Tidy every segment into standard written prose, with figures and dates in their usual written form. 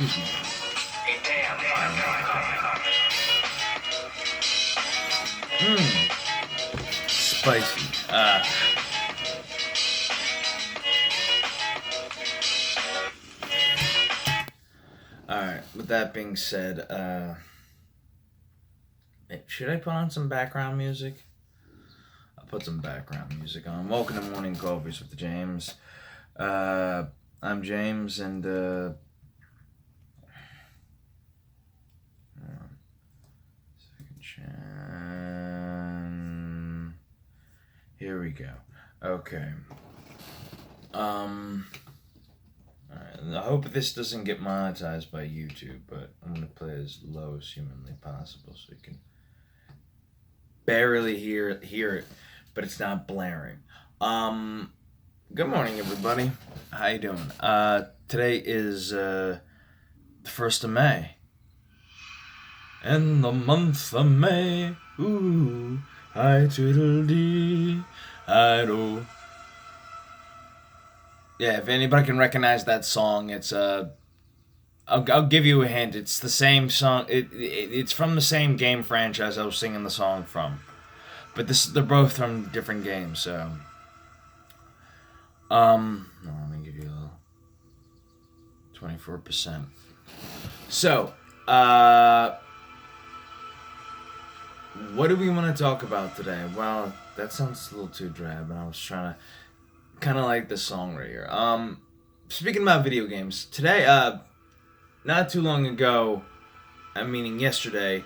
Excuse me. Spicy. Alright, with that being said, should I put on some background music? I'll put some background music on. Welcome to Morning Coffees with James. I'm James, and here we go. Okay. Alright, I hope this doesn't get monetized by YouTube, but I'm gonna play as low as humanly possible so you can barely hear it, but it's not blaring. Good morning, everybody. How you doing? Today is the 1st of May. In the month of May, ooh, I tweedledee, I do. Yeah, if anybody can recognize that song, it's I'll give you a hint. It's the same song. It's from the same game franchise I was singing the song from, but they're both from different games. So, let me give you a little 24%. So, what do we want to talk about today? Well, that sounds a little too drab, and I was trying to kind of like this song right here. Speaking about video games, today, not too long ago, I'm meaning yesterday,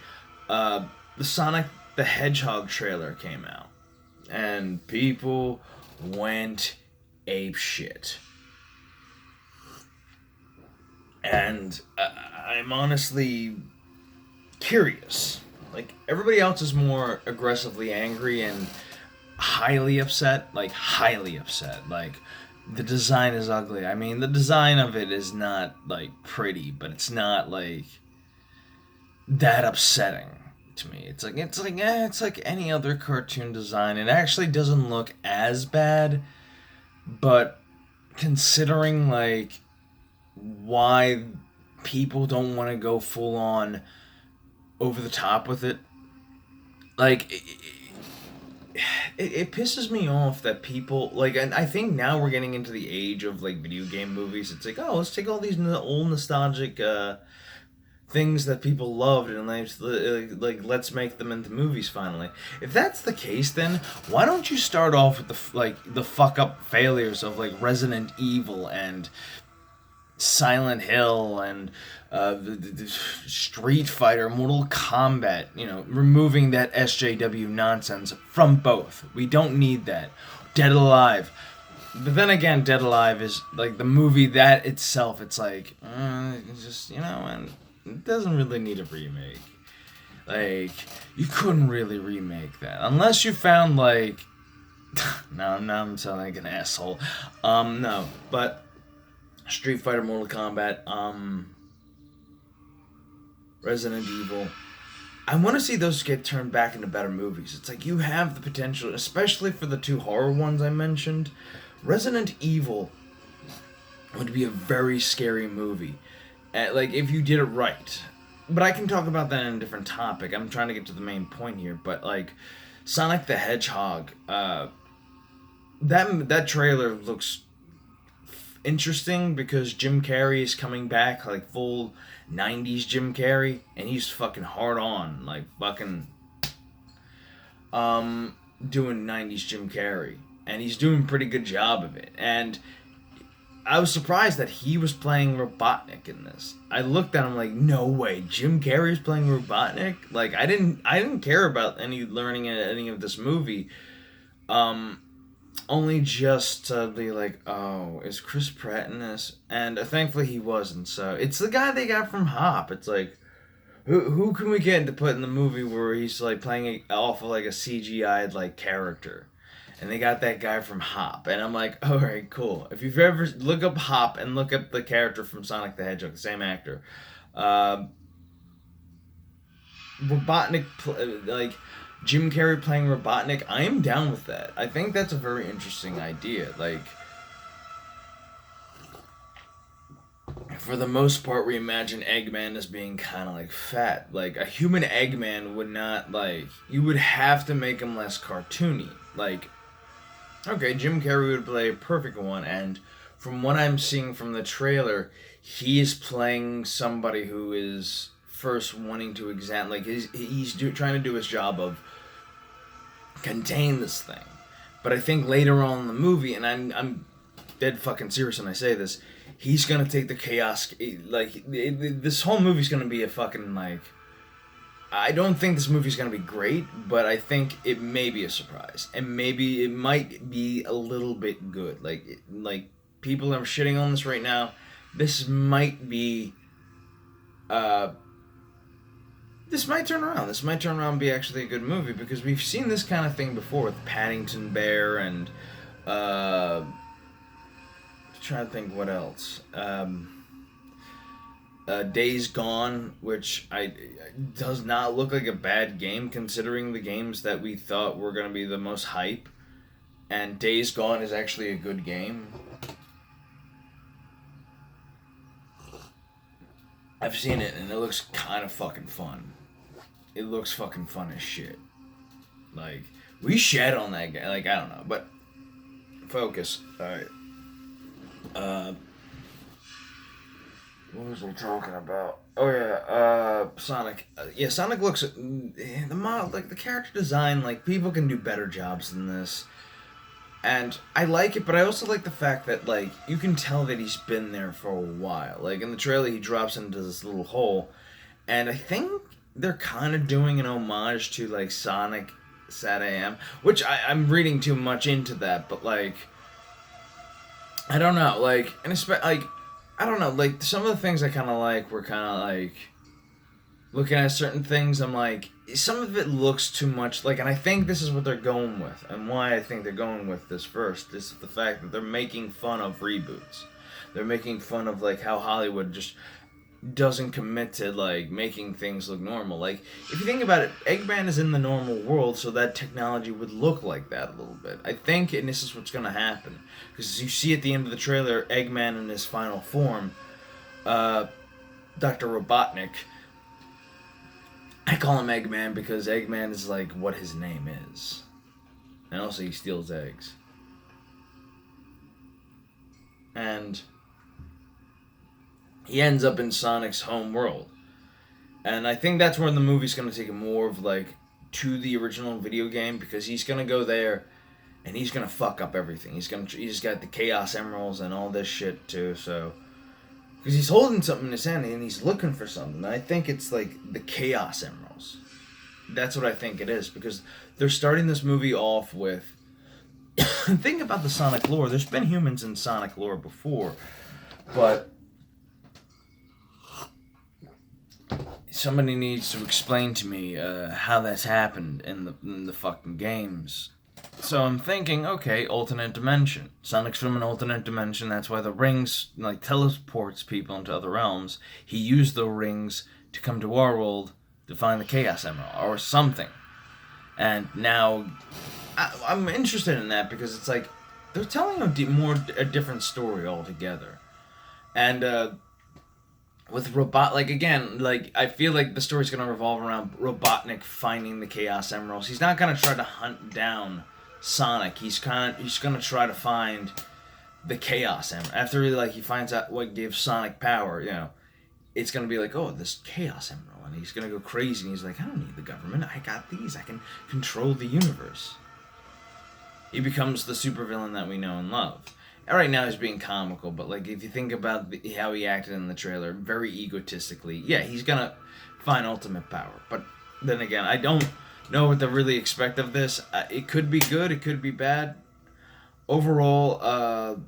the Sonic the Hedgehog trailer came out, and people went ape shit. And I'm honestly curious. Like, everybody else is more aggressively angry and highly upset. Like, the design is ugly. I mean, the design of it is not, like, pretty, but it's not, like, that upsetting to me. It's like any other cartoon design. It actually doesn't look as bad, but considering, like, why people don't want to go full on over the top with it, like, it pisses me off that people, like, and I think now we're getting into the age of, like, video game movies. It's like, oh, let's take all these old nostalgic things that people loved and let's make them into movies finally. If that's the case, then why don't you start off with the fuck up failures of, like, Resident Evil and Silent Hill and the Street Fighter, Mortal Kombat, removing that SJW nonsense from both. We don't need that. Dead Alive. But then again, Dead Alive is, like, the movie that itself, it's like, it's just, and it doesn't really need a remake. Like, you couldn't really remake that. Unless you found, like, now I'm sounding like an asshole. No, but Street Fighter, Mortal Kombat, Resident Evil. I want to see those get turned back into better movies. It's like you have the potential, especially for the two horror ones I mentioned. Resident Evil would be a very scary movie, like, if you did it right. But I can talk about that in a different topic. I'm trying to get to the main point here. But, like, Sonic the Hedgehog, that trailer looks interesting because Jim Carrey is coming back, like, full 90s Jim Carrey, and he's fucking hard on, like, fucking doing 90s Jim Carrey, and he's doing a pretty good job of it. And I was surprised that he was playing Robotnik in this. I looked at him like, no way, Jim Carrey's playing Robotnik? Like, I didn't care about learning any of this movie. Only just to be like, oh, is Chris Pratt in this? And thankfully he wasn't. So it's the guy they got from Hop. It's like, who can we get to put in the movie where he's, like, playing off of, like, a CGI'd, like, character? And they got that guy from Hop. And I'm like, all right, cool. If you've ever look up Hop and look up the character from Sonic the Hedgehog, the same actor, Robotnik, like, Jim Carrey playing Robotnik, I am down with that. I think that's a very interesting idea. Like, for the most part, we imagine Eggman as being kind of like fat. Like, a human Eggman would not, like, you would have to make him less cartoony. Like, okay, Jim Carrey would play a perfect one, and from what I'm seeing from the trailer, he is playing somebody who is first wanting to examine, like, trying to do his job of contain this thing. But I think later on in the movie, and I'm dead fucking serious when I say this, he's gonna take the chaos. Like, this whole movie's gonna be a fucking, like, I don't think this movie's gonna be great, but I think it may be a surprise, and maybe it might be a little bit good. Like people are shitting on this right now. This might be, this might turn around. This might turn around and be actually a good movie, because we've seen this kind of thing before with Paddington Bear and, trying to think what else. Days Gone, which does not look like a bad game considering the games that we thought were going to be the most hype. And Days Gone is actually a good game. I've seen it and it looks kind of fucking fun. It looks fucking fun as shit. Like, we shed on that guy. Like, I don't know, but focus. Alright. What was I talking about? Oh yeah, Sonic. Yeah, Sonic looks the model, like the character design. Like, people can do better jobs than this, and I like it. But I also like the fact that, like, you can tell that he's been there for a while. Like, in the trailer, he drops into this little hole, and I think they're kind of doing an homage to, like, Sonic SatAM, which I'm reading too much into that, but, like, I don't know, like, and like, I don't know, like, some of the things I kind of like were kind of like, looking at certain things, I'm like, some of it looks too much like, and I think this is what they're going with, and why I think they're going with this first is the fact that they're making fun of reboots. They're making fun of, like, how Hollywood just doesn't commit to, like, making things look normal. Like, if you think about it, Eggman is in the normal world, so that technology would look like that a little bit. I think, and this is what's gonna happen, because you see at the end of the trailer, Eggman in his final form, Dr. Robotnik. I call him Eggman because Eggman is, like, what his name is. And also he steals eggs. And he ends up in Sonic's home world. And I think that's where the movie's going to take it more of, like, to the original video game, because he's going to go there and he's going to fuck up everything. He's got the Chaos Emeralds and all this shit too, so, because he's holding something in his hand and he's looking for something. I think it's, like, the Chaos Emeralds. That's what I think it is, because they're starting this movie off with think about the Sonic lore. There's been humans in Sonic lore before, but somebody needs to explain to me how that's happened in the fucking games. So I'm thinking, okay, alternate dimension. Sonic's from an alternate dimension. That's why the rings, like, teleports people into other realms. He used the rings to come to our world to find the Chaos Emerald or something. And now I'm interested in that, because it's like they're telling a different story altogether. And with like, again, like, I feel like the story's gonna revolve around Robotnik finding the Chaos Emeralds. He's not gonna try to hunt down Sonic. He's gonna try to find the Chaos Emerald. After he finds out what gives Sonic power, you know, it's gonna be like, oh, this Chaos Emerald, and he's gonna go crazy. And he's like, I don't need the government. I got these. I can control the universe. He becomes the supervillain that we know and love. And right now he's being comical, but, like, if you think about how he acted in the trailer, very egotistically, yeah, he's gonna find ultimate power. But then again, I don't know what to really expect of this. It could be good, it could be bad. Overall,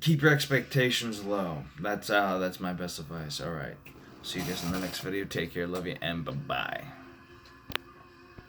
keep your expectations low. That's my best advice. All right, see you guys in the next video. Take care, love you, and bye-bye.